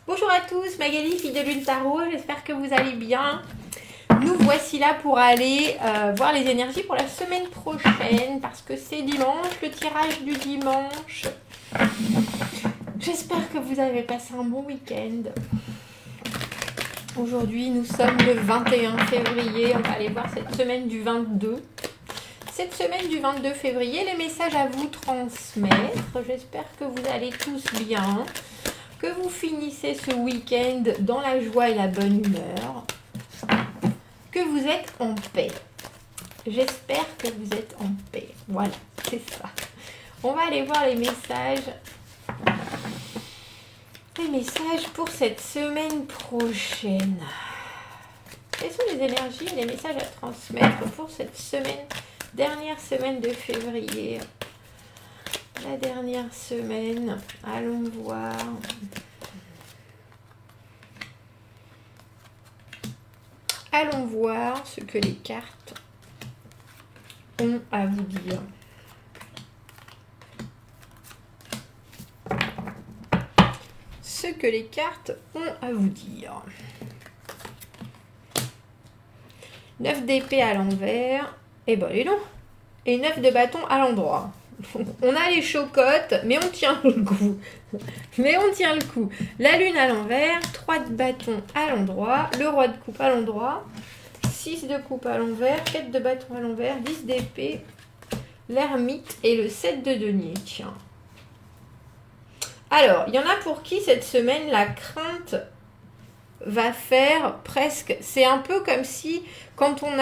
Bonjour à tous, Magali, fille de Lune Tarot, j'espère que vous allez bien. Nous voici là pour aller voir les énergies pour la semaine prochaine, parce que c'est dimanche, le tirage du dimanche. J'espère que vous avez passé un bon week-end. Aujourd'hui, nous sommes le 21 février, on va aller voir cette semaine du 22. Cette semaine du 22 février, les messages à vous transmettre. J'espère que vous allez tous bien, que vous finissez ce week-end dans la joie et la bonne humeur, que vous êtes en paix. J'espère que vous êtes en paix. Voilà, c'est ça. On va aller voir les messages. Les messages pour cette semaine prochaine. Quelles sont les énergies et les messages à transmettre pour cette semaine, dernière semaine de février? La dernière semaine, allons voir. Allons voir ce que les cartes ont à vous dire. Ce que les cartes ont à vous dire. 9 d'épée à l'envers. Et ben, les noms. Et 9 de bâton à l'endroit. On a les chocottes, mais on tient le coup. La lune à l'envers, 3 de bâton à l'endroit, le roi de coupe à l'endroit, 6 de coupe à l'envers, 4 de bâton à l'envers, 10 d'épée, l'ermite et le 7 de denier. Tiens. Alors, il y en a pour qui cette semaine la crainte va faire presque... C'est un peu comme si quand on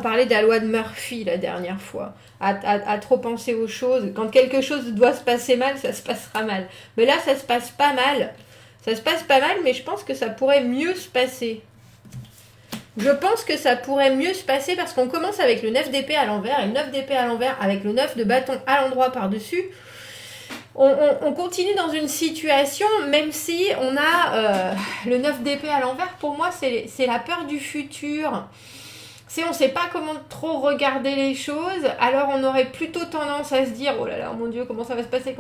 parlait de la loi de Murphy la dernière fois. À trop penser aux choses. Quand quelque chose doit se passer mal, ça se passera mal. Mais là, ça se passe pas mal. Ça se passe pas mal, mais je pense que ça pourrait mieux se passer. Je pense que ça pourrait mieux se passer parce qu'on commence avec le 9 d'épée à l'envers et le 9 d'épée à l'envers avec le 9 de bâton à l'endroit par-dessus. On continue dans une situation, même si on a le 9 d'épée à l'envers, pour moi, c'est la peur du futur. On ne sait pas comment trop regarder les choses, alors on aurait plutôt tendance à se dire « Oh là là, mon Dieu, comment ça va se passer ?»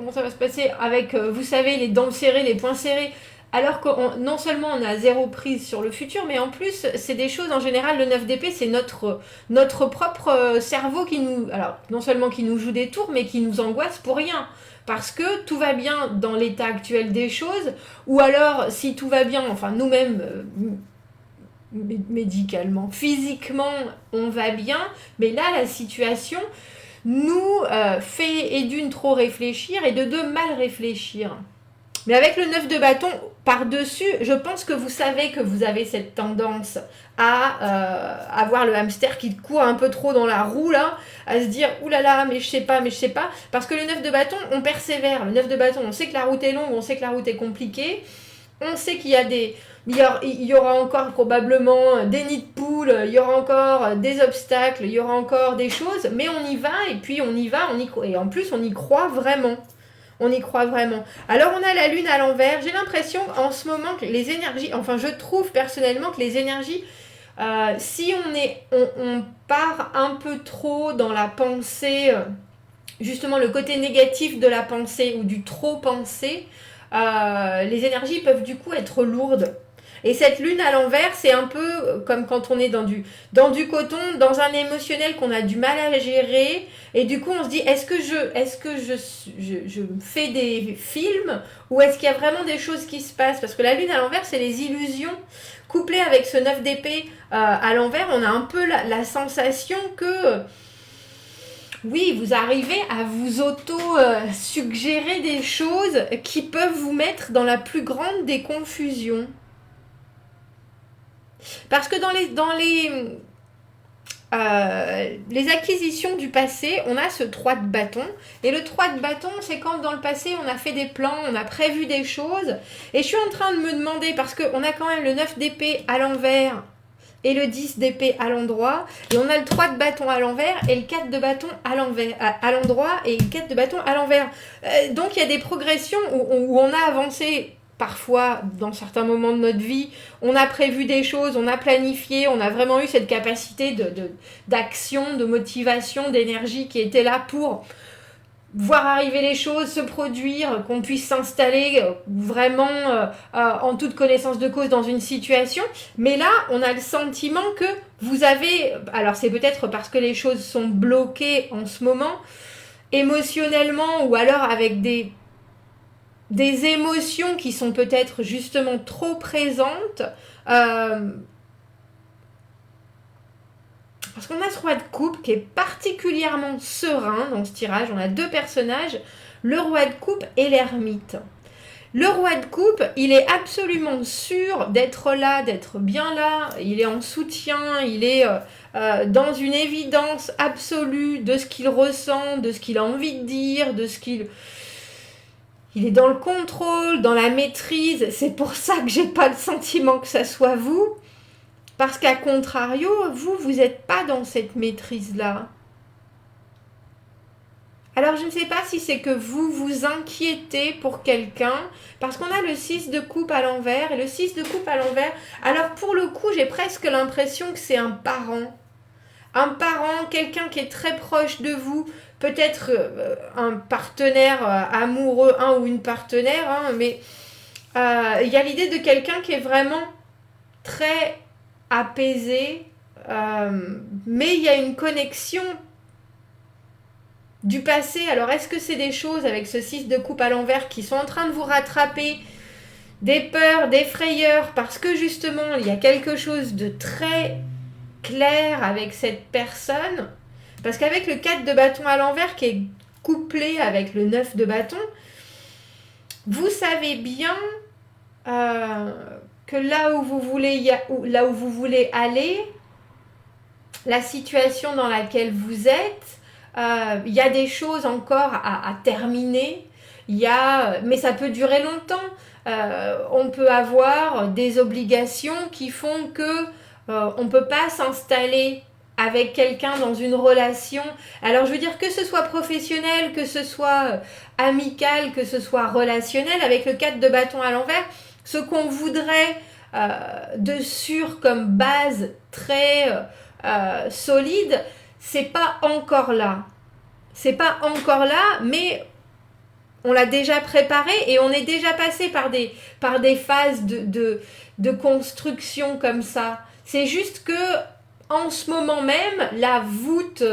avec, vous savez, les dents serrées, les poings serrés, alors que non seulement on a zéro prise sur le futur, mais en plus, c'est des choses, en général, le 9 d'épée, c'est notre propre cerveau qui nous... Alors, non seulement qui nous joue des tours, mais qui nous angoisse pour rien. Parce que tout va bien dans l'état actuel des choses, ou alors, si tout va bien, enfin, nous-mêmes... médicalement, physiquement, on va bien, mais là, la situation nous fait, et d'une, trop réfléchir, et de deux, mal réfléchir. Mais avec le 9 de bâton par-dessus, je pense que vous savez que vous avez cette tendance à avoir le hamster qui court un peu trop dans la roue, là, à se dire « Ouh là là, mais je sais pas », parce que le 9 de bâton, on persévère. Le 9 de bâton, on sait que la route est longue, on sait que la route est compliquée, on sait qu'il y a des... Il y aura encore probablement des nids de poules, il y aura encore des obstacles, il y aura encore des choses, mais on y va, et puis on y va, et en plus on y croit vraiment. On y croit vraiment. Alors on a la lune à l'envers, j'ai l'impression en ce moment que les énergies, enfin je trouve personnellement que les énergies, si on part un peu trop dans la pensée, justement le côté négatif de la pensée ou du trop penser, les énergies peuvent du coup être lourdes. Et cette lune à l'envers, c'est un peu comme quand on est dans du coton, dans un émotionnel qu'on a du mal à gérer. Et du coup, on se dit, est-ce que je fais des films ou est-ce qu'il y a vraiment des choses qui se passent? Parce que la lune à l'envers, c'est les illusions. Couplé avec ce 9 d'épée à l'envers, on a un peu la sensation que... Oui, vous arrivez à vous auto-suggérer des choses qui peuvent vous mettre dans la plus grande des confusions. Parce que dans les acquisitions du passé, on a ce 3 de bâton. Et le 3 de bâton, c'est quand dans le passé, on a fait des plans, on a prévu des choses. Et je suis en train de me demander, parce qu'on a quand même le 9 d'épée à l'envers et le 10 d'épée à l'endroit. Et on a le 3 de bâton à l'envers et le 4 de bâton à l'endroit et le 4 de bâton à l'envers. Donc il y a des progressions où on a avancé... Parfois, dans certains moments de notre vie, on a prévu des choses, on a planifié, on a vraiment eu cette capacité d'action, de motivation, d'énergie qui était là pour voir arriver les choses, se produire, qu'on puisse s'installer vraiment en toute connaissance de cause dans une situation. Mais là, on a le sentiment que vous avez... Alors c'est peut-être parce que les choses sont bloquées en ce moment, émotionnellement, ou alors avec des émotions qui sont peut-être justement trop présentes. Parce qu'on a ce roi de coupe qui est particulièrement serein dans ce tirage. On a deux personnages, le roi de coupe et l'ermite. Le roi de coupe, il est absolument sûr d'être là, d'être bien là. Il est en soutien, il est dans une évidence absolue de ce qu'il ressent, de ce qu'il a envie de dire, de ce qu'il... Il est dans le contrôle, dans la maîtrise. C'est pour ça que j'ai pas le sentiment que ça soit vous. Parce qu'à contrario, vous n'êtes pas dans cette maîtrise-là. Alors, je ne sais pas si c'est que vous vous inquiétez pour quelqu'un, parce qu'on a le 6 de coupe à l'envers, et le 6 de coupe à l'envers, alors pour le coup, j'ai presque l'impression que c'est un parent. Un parent, quelqu'un qui est très proche de vous, peut-être un partenaire amoureux, un ou une partenaire, hein, mais il y a l'idée de quelqu'un qui est vraiment très apaisé, mais il y a une connexion du passé. Alors est-ce que c'est des choses avec ce 6 de coupe à l'envers qui sont en train de vous rattraper, des peurs, des frayeurs, parce que justement il y a quelque chose de très clair avec cette personne, parce qu'avec le 4 de bâton à l'envers qui est couplé avec le 9 de bâton, vous savez bien que là où vous voulez aller, la situation dans laquelle vous êtes, il y a des choses encore à terminer, mais ça peut durer longtemps. On peut avoir des obligations qui font que on ne peut pas s'installer avec quelqu'un dans une relation. Alors je veux dire que ce soit professionnel, que ce soit amical, que ce soit relationnel, avec le 4 de bâton à l'envers, ce qu'on voudrait de sûr comme base très solide, c'est pas encore là. C'est pas encore là, mais on l'a déjà préparé et on est déjà passé par des phases de construction comme ça. C'est juste que en ce moment même, la voûte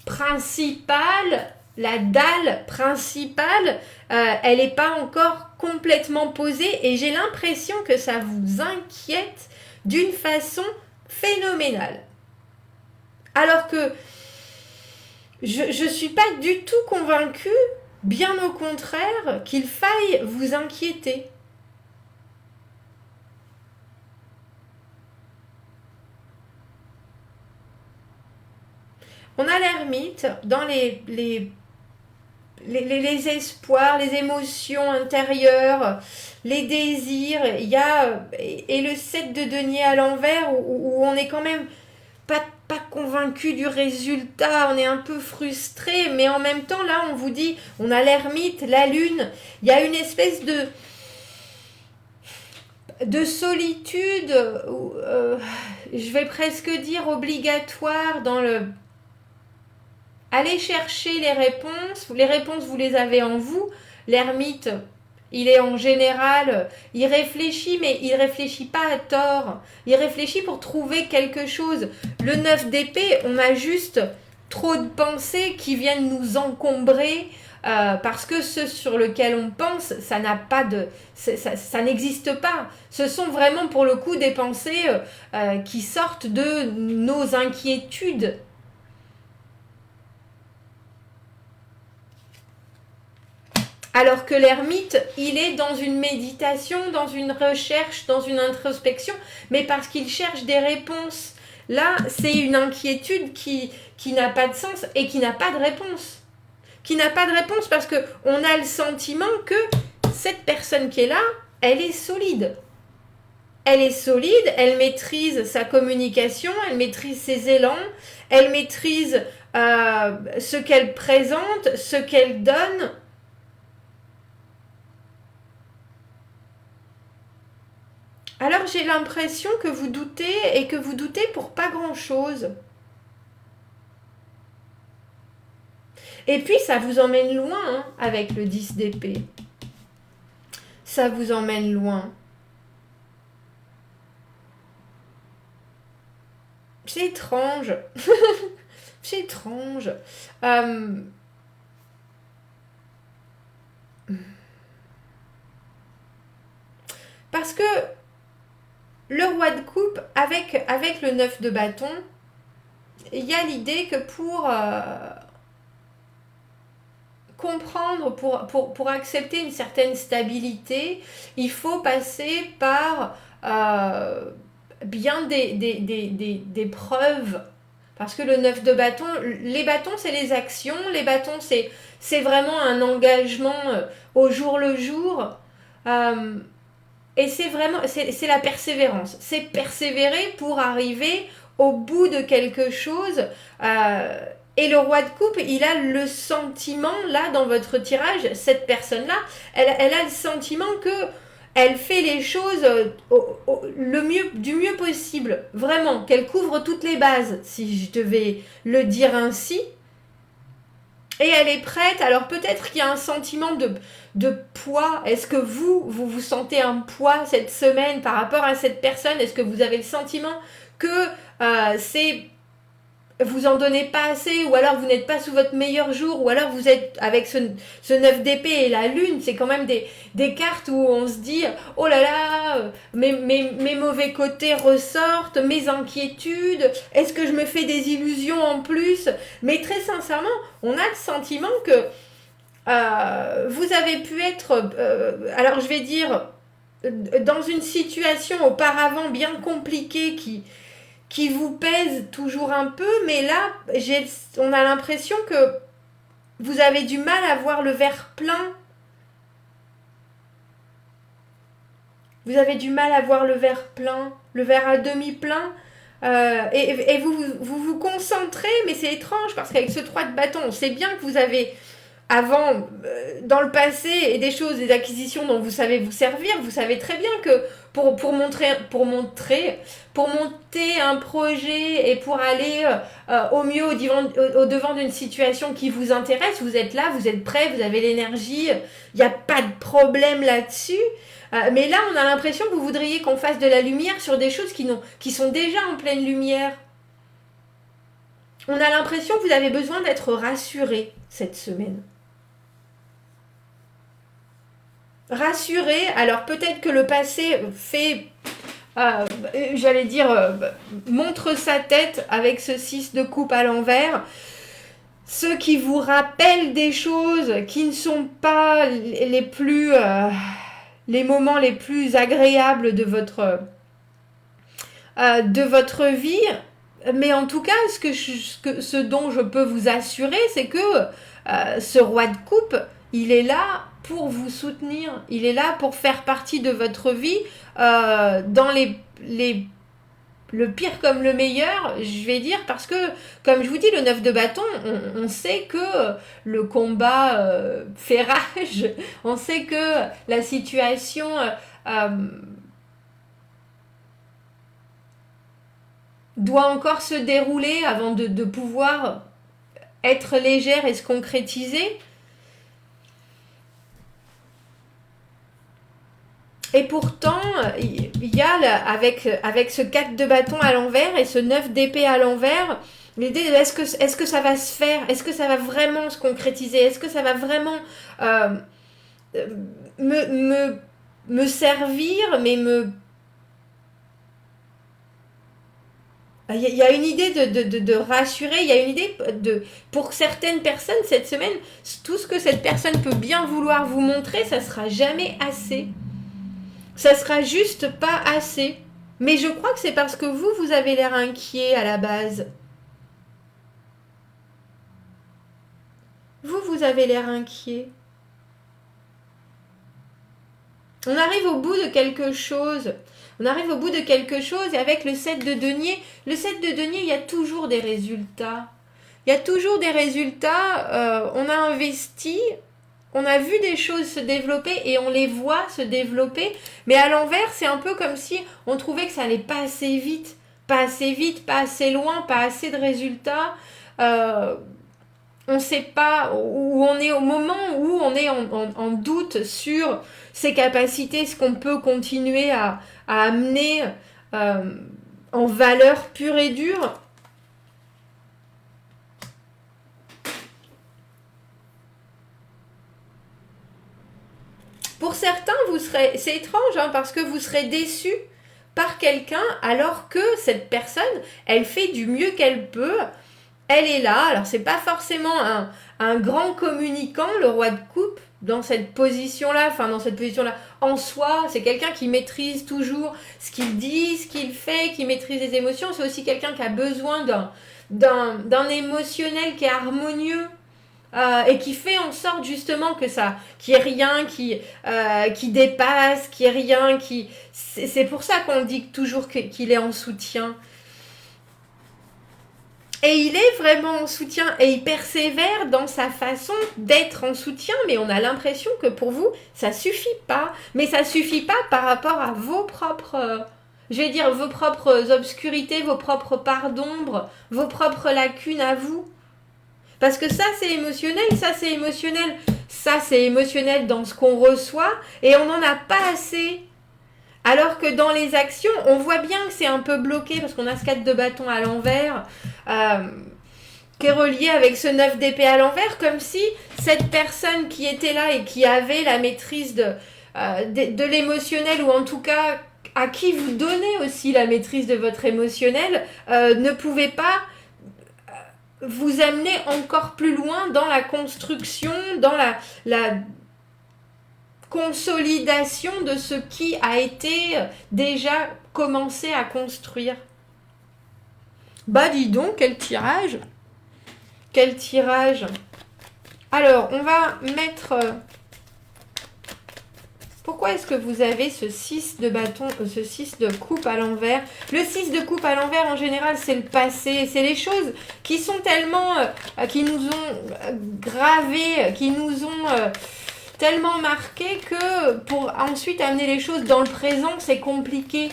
principale, la dalle principale, elle n'est pas encore complètement posée et j'ai l'impression que ça vous inquiète d'une façon phénoménale. Alors que je ne suis pas du tout convaincue, bien au contraire, qu'il faille vous inquiéter. On a l'ermite dans les espoirs, les émotions intérieures, les désirs. Il y a et le 7 de denier à l'envers où on est quand même pas convaincu du résultat, on est un peu frustré, mais en même temps là on vous dit, on a l'ermite, la lune, il y a une espèce de solitude, je vais presque dire obligatoire dans le... Allez chercher les réponses vous les avez en vous. L'ermite, il est en général, il réfléchit, mais il réfléchit pas à tort. Il réfléchit pour trouver quelque chose. Le 9 d'épée, on a juste trop de pensées qui viennent nous encombrer parce que ce sur lequel on pense, ça n'a pas de, ça n'existe pas. Ce sont vraiment pour le coup des pensées qui sortent de nos inquiétudes. Alors que l'ermite, il est dans une méditation, dans une recherche, dans une introspection, mais parce qu'il cherche des réponses. Là, c'est une inquiétude qui n'a pas de sens et qui n'a pas de réponse. Qui n'a pas de réponse parce qu'on a le sentiment que cette personne qui est là, elle est solide. Elle est solide, elle maîtrise sa communication, elle maîtrise ses élans, elle maîtrise ce qu'elle présente, ce qu'elle donne. Alors j'ai l'impression que vous doutez et que vous doutez pour pas grand-chose. Et puis, ça vous emmène loin hein, avec le 10 d'épée. Ça vous emmène loin. C'est étrange. C'est étrange. Parce que le roi de coupe, avec le 9 de bâton, il y a l'idée que pour comprendre, pour accepter une certaine stabilité, il faut passer par bien des preuves. Parce que le 9 de bâton, les bâtons, c'est les actions. Les bâtons, c'est vraiment un engagement au jour le jour. Et c'est la persévérance. C'est persévérer pour arriver au bout de quelque chose. Et le roi de coupe, il a le sentiment, là, dans votre tirage, cette personne-là, elle a le sentiment que elle fait les choses du mieux possible. Vraiment, qu'elle couvre toutes les bases, si je devais le dire ainsi. Et elle est prête. Alors peut-être qu'il y a un sentiment de poids. Est-ce que vous sentez un poids cette semaine par rapport à cette personne? Est-ce que vous avez le sentiment que vous en donnez pas assez, ou alors vous n'êtes pas sous votre meilleur jour, ou alors vous êtes avec ce 9 d'épée et la lune, c'est quand même des cartes où on se dit oh là là, mes mauvais côtés ressortent, mes inquiétudes, est-ce que je me fais des illusions en plus? Mais très sincèrement, on a le sentiment que vous avez pu être, alors je vais dire, dans une situation auparavant bien compliquée qui vous pèse toujours un peu, mais là, on a l'impression que vous avez du mal à voir le verre plein. Vous avez du mal à voir le verre plein, le verre à demi plein. Et vous concentrez, mais c'est étrange, parce qu'avec ce 3 de bâton, on sait bien que vous avez avant, dans le passé, et des choses, des acquisitions dont vous savez vous servir. Vous savez très bien que pour monter un projet et pour aller au mieux au devant d'une situation qui vous intéresse, vous êtes là, vous êtes prêt, vous avez l'énergie, il n'y a pas de problème là-dessus. Mais là, on a l'impression que vous voudriez qu'on fasse de la lumière sur des choses qui sont déjà en pleine lumière. On a l'impression que vous avez besoin d'être rassuré cette semaine. Rassuré, alors peut-être que le passé fait, montre sa tête avec ce 6 de coupe à l'envers. Ceux qui vous rappellent des choses qui ne sont pas les moments les plus agréables de votre vie. Mais en tout cas, ce dont je peux vous assurer, c'est que ce roi de coupe, il est là pour vous soutenir. Il est là pour faire partie de votre vie dans le pire comme le meilleur, je vais dire, parce que, comme je vous dis, le 9 de bâton, on sait que le combat fait rage. On sait que la situation doit encore se dérouler avant de pouvoir être légère et se concrétiser. Et pourtant, il y a avec ce 4 de bâton à l'envers et ce 9 d'épée à l'envers, l'idée de est-ce que ça va se faire? Est-ce que ça va vraiment se concrétiser? Est-ce que ça va vraiment me servir, mais Il y a une idée de rassurer, il y a une idée pour certaines personnes cette semaine, tout ce que cette personne peut bien vouloir vous montrer, ça sera jamais assez. Ça sera juste pas assez. Mais je crois que c'est parce que vous avez l'air inquiet à la base. Vous avez l'air inquiet. On arrive au bout de quelque chose. On arrive au bout de quelque chose et avec le 7 de denier, il y a toujours des résultats. Il y a toujours des résultats. On a investi, on a vu des choses se développer et on les voit se développer. Mais à l'envers, c'est un peu comme si on trouvait que ça allait pas assez vite. Pas assez vite, pas assez loin, pas assez de résultats. on ne sait pas, où on est au moment où on est en doute sur ses capacités, ce qu'on peut continuer à amener en valeur pure et dure. Pour certains, c'est étrange, hein, parce que vous serez déçus par quelqu'un alors que cette personne, elle fait du mieux qu'elle peut. Elle est là, alors c'est pas forcément un grand communicant, le roi de coupe, dans cette position-là, en soi, c'est quelqu'un qui maîtrise toujours ce qu'il dit, ce qu'il fait, qui maîtrise les émotions. C'est aussi quelqu'un qui a besoin d'un émotionnel qui est harmonieux. Et qui fait en sorte justement que ça, qu'il n'y ait rien qui dépasse, qu'il n'y ait rien qui... C'est pour ça qu'on dit toujours qu'il est en soutien. Et il est vraiment en soutien et il persévère dans sa façon d'être en soutien, mais on a l'impression que pour vous, ça suffit pas. Mais ça suffit pas par rapport à vos propres... vos propres obscurités, vos propres parts d'ombre, vos propres lacunes à vous. Parce que ça, c'est émotionnel, ça, c'est émotionnel. Ça, c'est émotionnel dans ce qu'on reçoit et on n'en a pas assez. Alors que dans les actions, on voit bien que c'est un peu bloqué parce qu'on a ce 4 de bâton à l'envers qui est relié avec ce 9 d'épée à l'envers, comme si cette personne qui était là et qui avait la maîtrise de l'émotionnel, ou en tout cas à qui vous donnez aussi la maîtrise de votre émotionnel, ne pouvait pas vous amener encore plus loin dans la construction, dans la consolidation de ce qui a été déjà commencé à construire. Bah dis donc, quel tirage! Quel tirage! Alors, on va mettre... Pourquoi est-ce que vous avez ce 6 de bâton, ce 6 de coupe à l'envers? Le 6 de coupe à l'envers, en général, c'est le passé. C'est les choses qui sont tellement... qui nous ont gravés, qui nous ont tellement marqués que pour ensuite amener les choses dans le présent, c'est compliqué.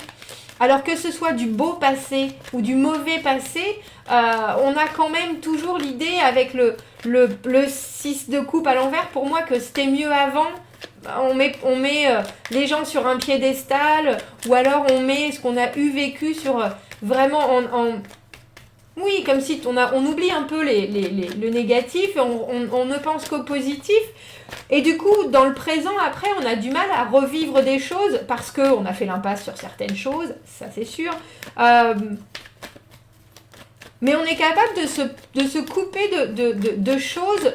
Alors que ce soit du beau passé ou du mauvais passé, on a quand même toujours l'idée avec le 6 de coupe à l'envers, pour moi, que c'était mieux avant. On met les gens sur un piédestal, ou alors on met ce qu'on a vécu sur vraiment oui, comme si on oublie un peu le négatif et on ne pense qu'au positif. Et du coup, dans le présent, après, on a du mal à revivre des choses parce qu'on a fait l'impasse sur certaines choses, ça c'est sûr. Mais on est capable de se couper de choses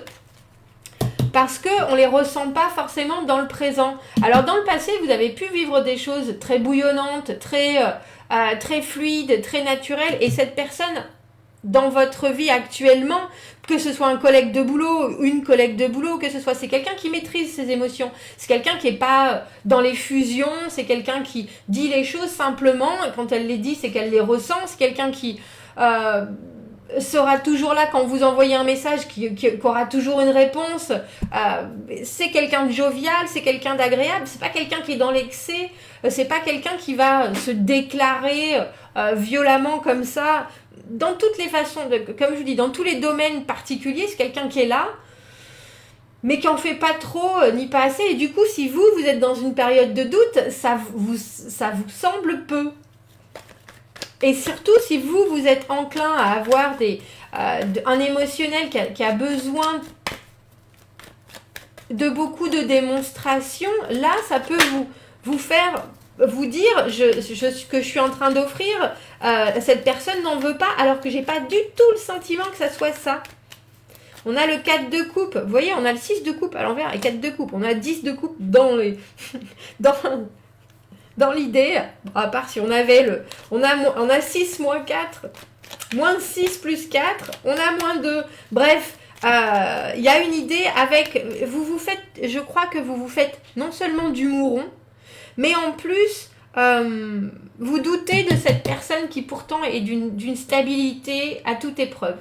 parce qu'on ne les ressent pas forcément dans le présent. Alors dans le passé, vous avez pu vivre des choses très bouillonnantes, très fluides, très naturelles, et cette personne, dans votre vie actuellement, que ce soit un collègue de boulot, une collègue de boulot, que ce soit, c'est quelqu'un qui maîtrise ses émotions, c'est quelqu'un qui n'est pas dans les fusions, c'est quelqu'un qui dit les choses simplement, et quand elle les dit, c'est qu'elle les ressent, c'est quelqu'un qui... sera toujours là quand vous envoyez un message, qui aura toujours une réponse. C'est quelqu'un de jovial, c'est quelqu'un d'agréable, c'est pas quelqu'un qui est dans l'excès, c'est pas quelqu'un qui va se déclarer violemment comme ça. Dans toutes les façons, comme je vous dis, dans tous les domaines particuliers, c'est quelqu'un qui est là, mais qui en fait pas trop ni pas assez. Et du coup, si vous êtes dans une période de doute, ça vous semble peu. Et surtout, si vous êtes enclin à avoir un émotionnel qui a besoin de beaucoup de démonstrations, là, ça peut vous faire vous dire que je suis en train d'offrir, cette personne n'en veut pas, alors que j'ai pas du tout le sentiment que ça soit ça. On a le 4 de coupe, vous voyez, on a le 6 de coupe à l'envers et 4 de coupe. On a 10 de coupe dans l'idée, à part si on avait on a 6 moins 4, moins 6 plus 4, on a moins 2. Bref, il y a une idée avec... je crois que vous faites non seulement du mouron, mais en plus, vous doutez de cette personne qui pourtant est d'une stabilité à toute épreuve.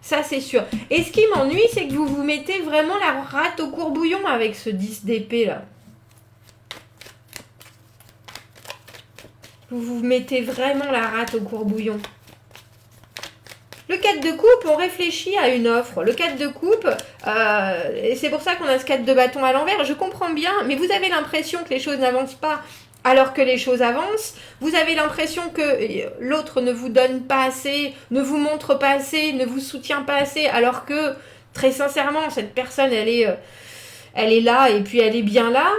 Ça, c'est sûr. Et ce qui m'ennuie, c'est que vous mettez vraiment la rate au courbouillon avec ce 10 d'épée, là. Vous mettez vraiment la rate au courbouillon. Le 4 de coupe, on réfléchit à une offre. Le 4 de coupe, et c'est pour ça qu'on a ce 4 de bâton à l'envers. Je comprends bien, mais vous avez l'impression que les choses n'avancent pas alors que les choses avancent. Vous avez l'impression que l'autre ne vous donne pas assez, ne vous montre pas assez, ne vous soutient pas assez, alors que, très sincèrement, cette personne, elle est là et puis elle est bien là.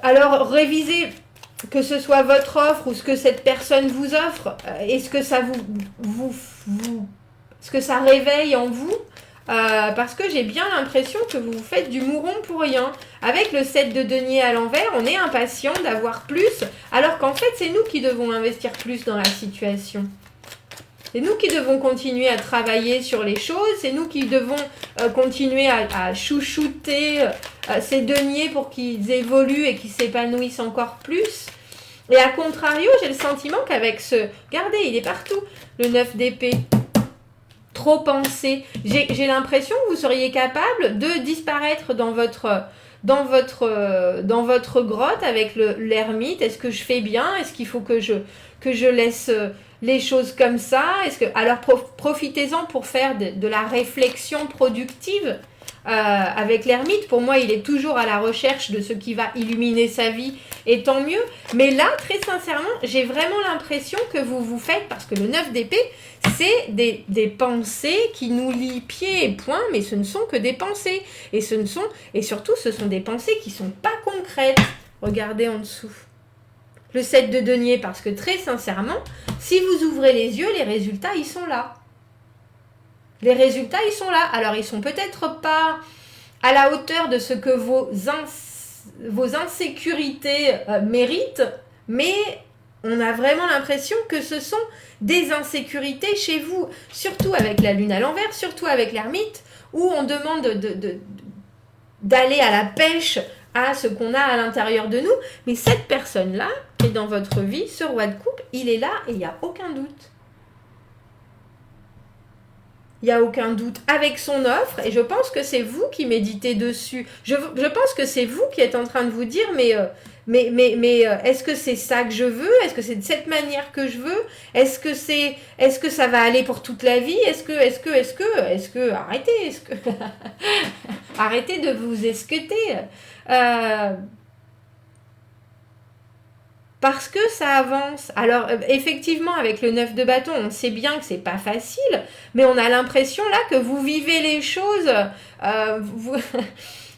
Alors, révisez que ce soit votre offre ou ce que cette personne vous offre, est-ce que ça ce que ça réveille en vous, parce que j'ai bien l'impression que vous vous faites du mouron pour rien. Avec le 7 de denier à l'envers, on est impatient d'avoir plus, alors qu'en fait, c'est nous qui devons investir plus dans la situation. C'est nous qui devons continuer à travailler sur les choses, c'est nous qui devons continuer à chouchouter ces deniers pour qu'ils évoluent et qu'ils s'épanouissent encore plus. Et à contrario, j'ai le sentiment qu'avec regardez, il est partout, le 9 d'épée, trop pensé. J'ai l'impression que vous seriez capable de disparaître dans votre grotte avec l'ermite. Est-ce que je fais bien? Est-ce qu'il faut que je laisse les choses comme ça? Alors profitez-en pour faire de la réflexion productive avec l'ermite. Pour moi, il est toujours à la recherche de ce qui va illuminer sa vie, et tant mieux. Mais là, très sincèrement, j'ai vraiment l'impression que vous vous faites, parce que le 9 d'épée, c'est des pensées qui nous lient pieds et poings, mais ce ne sont que des pensées. Et surtout, ce sont des pensées qui ne sont pas concrètes. Regardez en dessous. Le 7 de denier, parce que très sincèrement, si vous ouvrez les yeux, les résultats, ils sont là. Les résultats, ils sont là. Alors, ils sont peut-être pas à la hauteur de ce que vos insécurités méritent, mais on a vraiment l'impression que ce sont des insécurités chez vous, surtout avec la lune à l'envers, surtout avec l'ermite, où on demande d'aller à la pêche à ce qu'on a à l'intérieur de nous. Mais cette personne-là, qui est dans votre vie, ce roi de coupe, il est là et il n'y a aucun doute. Il n'y a aucun doute avec son offre, et je pense que c'est vous qui méditez dessus. Je pense que c'est vous qui êtes en train de vous dire, mais est-ce que c'est ça que je veux? Est-ce que c'est de cette manière que je veux? Est-ce que ça va aller pour toute la vie? Arrêtez, arrêtez de vous esqueter. Parce que ça avance. Alors, effectivement, avec le 9 de bâton, on sait bien que c'est pas facile, mais on a l'impression là que vous vivez les choses.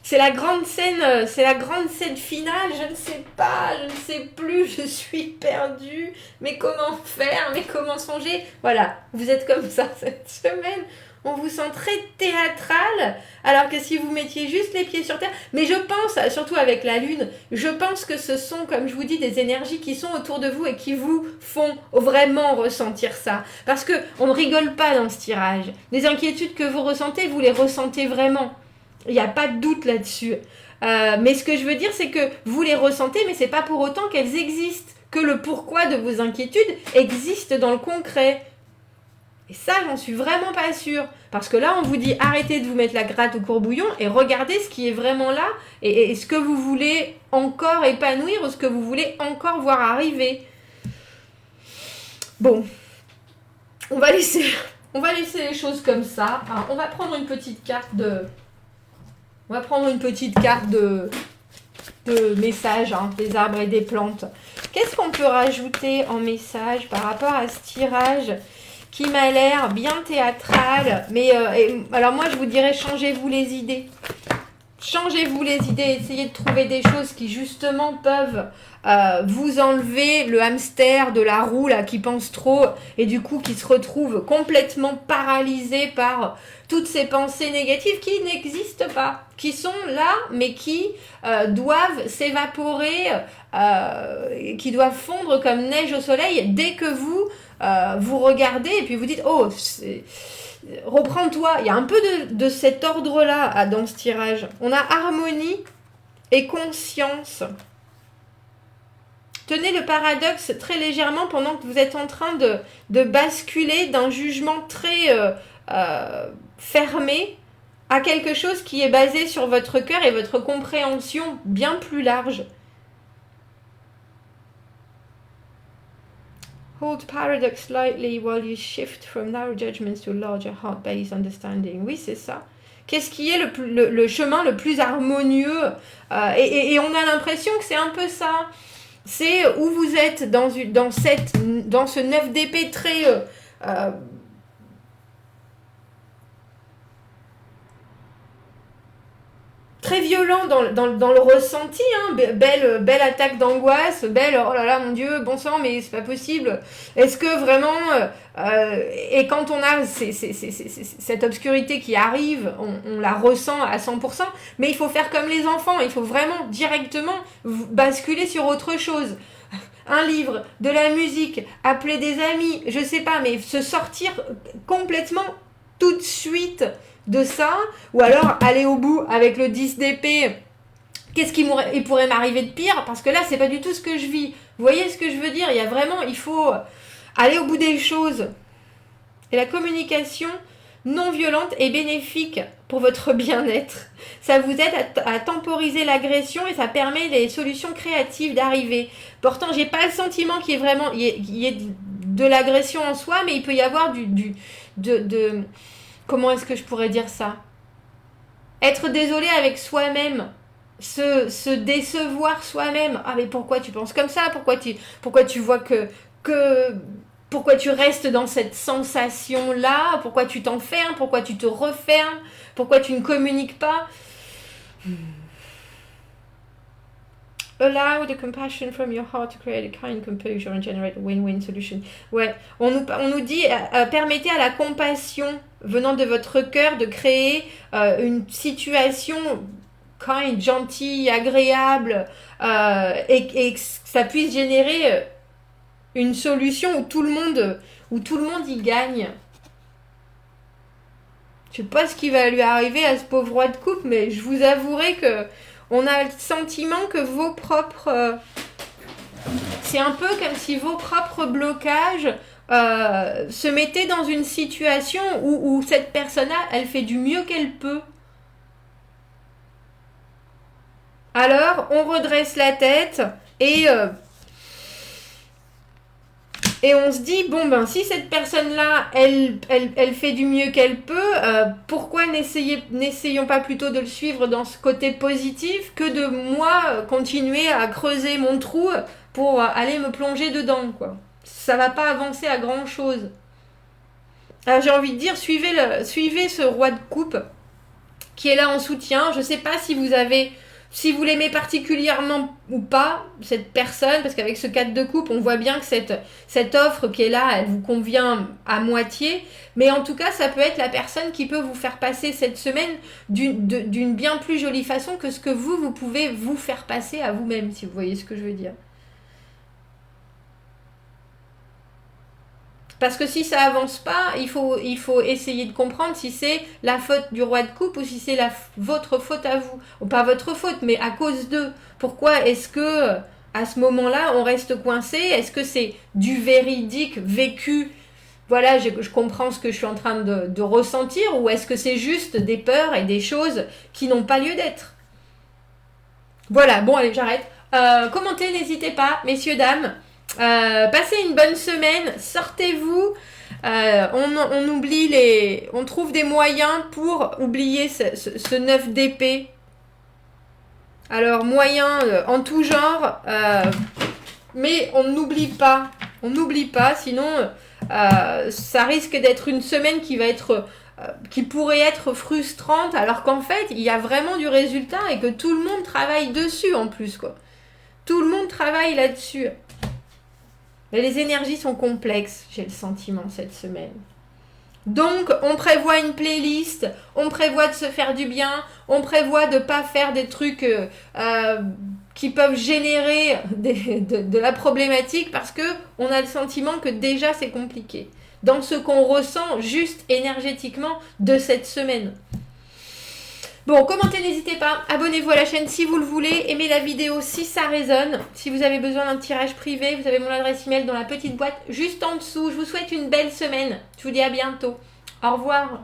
C'est la grande scène finale. Je ne sais pas, je ne sais plus, je suis perdue. Mais comment faire? Mais comment songer? Voilà, vous êtes comme ça cette semaine. On vous sent très théâtral, alors que si vous mettiez juste les pieds sur terre. Mais je pense, surtout avec la lune, je pense que ce sont, comme je vous dis, des énergies qui sont autour de vous et qui vous font vraiment ressentir ça. Parce qu'on ne rigole pas dans ce tirage. Les inquiétudes que vous ressentez, vous les ressentez vraiment. Il n'y a pas de doute là-dessus. Mais ce que je veux dire, c'est que vous les ressentez, mais ce n'est pas pour autant qu'elles existent. Que le pourquoi de vos inquiétudes existe dans le concret. Et ça, j'en suis vraiment pas sûre. Parce que là, on vous dit arrêtez de vous mettre la gratte au courbouillon et regardez ce qui est vraiment là et ce que vous voulez encore épanouir ou ce que vous voulez encore voir arriver. Bon, on va laisser les choses comme ça. Alors, on va prendre une petite carte de messages, des arbres et des plantes. Qu'est-ce qu'on peut rajouter en message par rapport à ce tirage qui m'a l'air bien théâtral, mais alors moi je vous dirais changez-vous les idées. Changez-vous les idées, essayez de trouver des choses qui justement peuvent vous enlever le hamster de la roue là qui pense trop et du coup qui se retrouve complètement paralysé par toutes ces pensées négatives qui n'existent pas, qui sont là mais qui doivent s'évaporer, qui doivent fondre comme neige au soleil dès que vous regardez et puis vous dites oh reprends-toi. Il y a un peu de cet ordre-là dans ce tirage. On a harmonie et conscience. Tenez le paradoxe très légèrement pendant que vous êtes en train de basculer d'un jugement très fermé à quelque chose qui est basé sur votre cœur et votre compréhension bien plus large. Hold paradox lightly while you shift from narrow judgments to larger heart-based understanding. Oui, c'est ça. Qu'est-ce qui est le chemin le plus harmonieux et on a l'impression que c'est un peu ça. C'est où vous êtes dans ce 9 d'épée très... très violent dans le ressenti, hein. Belle attaque d'angoisse, oh là là, mon Dieu, bon sang, mais c'est pas possible. Est-ce que vraiment... et quand on a cette obscurité qui arrive, on la ressent à 100%, mais il faut faire comme les enfants, il faut vraiment directement basculer sur autre chose. Un livre, de la musique, appeler des amis, je sais pas, mais se sortir complètement tout de suite de ça, ou alors aller au bout avec le 10 d'épée. Qu'est-ce qui pourrait m'arriver de pire? Parce que là, c'est pas du tout ce que je vis. Vous voyez ce que je veux dire? Il faut aller au bout des choses. Et la communication non violente est bénéfique pour votre bien-être. Ça vous aide à temporiser l'agression et ça permet les solutions créatives d'arriver. Pourtant, j'ai pas le sentiment qu'il y ait de l'agression en soi, mais il peut y avoir comment est-ce que je pourrais dire ça? Être désolé avec soi-même, se décevoir soi-même. Ah mais pourquoi tu penses comme ça? Pourquoi tu vois pourquoi tu restes dans cette sensation-là? Pourquoi tu t'enfermes? Pourquoi tu te refermes? Pourquoi tu ne communiques pas? Allow the compassion from your heart to create a kind composure and generate a win-win solution. Ouais, on nous dit, permettez à la compassion venant de votre cœur de créer une situation kind, gentille, agréable, et que ça puisse générer une solution où tout le monde y gagne. Je sais pas ce qui va lui arriver à ce pauvre roi de coupe, mais je vous avouerai que on a le sentiment que vos propres... c'est un peu comme si vos propres blocages se mettaient dans une situation où cette personne-là, elle fait du mieux qu'elle peut. Alors, on redresse la tête et on se dit, bon ben, si cette personne-là, elle fait du mieux qu'elle peut, pourquoi n'essayons pas plutôt de le suivre dans ce côté positif que de moi continuer à creuser mon trou pour aller me plonger dedans, quoi. Ça va pas avancer à grand-chose. Alors j'ai envie de dire, suivez ce roi de coupe qui est là en soutien. Je sais pas si vous l'aimez particulièrement ou pas, cette personne, parce qu'avec ce 4 de coupe, on voit bien que cette offre qui est là, elle vous convient à moitié. Mais en tout cas, ça peut être la personne qui peut vous faire passer cette semaine d'une bien plus jolie façon que ce que vous pouvez vous faire passer à vous-même, si vous voyez ce que je veux dire. Parce que si ça avance pas, il faut essayer de comprendre si c'est la faute du roi de coupe ou si c'est votre faute à vous. Ou pas votre faute, mais à cause d'eux. Pourquoi est-ce que, à ce moment-là, on reste coincé? Est-ce que c'est du véridique vécu? Voilà, je comprends ce que je suis en train de ressentir. Ou est-ce que c'est juste des peurs et des choses qui n'ont pas lieu d'être? Voilà, bon, allez, j'arrête. Commentez, n'hésitez pas, messieurs, dames. Passez une bonne semaine, sortez-vous, on trouve des moyens pour oublier ce 9 d'épée. Alors moyens en tout genre, mais on n'oublie pas, sinon ça risque d'être une semaine qui pourrait être frustrante, alors qu'en fait il y a vraiment du résultat et que tout le monde travaille dessus en plus, quoi. Tout le monde travaille là-dessus. Mais les énergies sont complexes, j'ai le sentiment, cette semaine. Donc, on prévoit une playlist, on prévoit de se faire du bien, on prévoit de ne pas faire des trucs qui peuvent générer de la problématique parce qu'on a le sentiment que déjà c'est compliqué. Dans ce qu'on ressent juste énergétiquement de cette semaine. Bon, commentez, n'hésitez pas, abonnez-vous à la chaîne si vous le voulez, aimez la vidéo si ça résonne. Si vous avez besoin d'un tirage privé, vous avez mon adresse email dans la petite boîte juste en dessous. Je vous souhaite une belle semaine. Je vous dis à bientôt. Au revoir.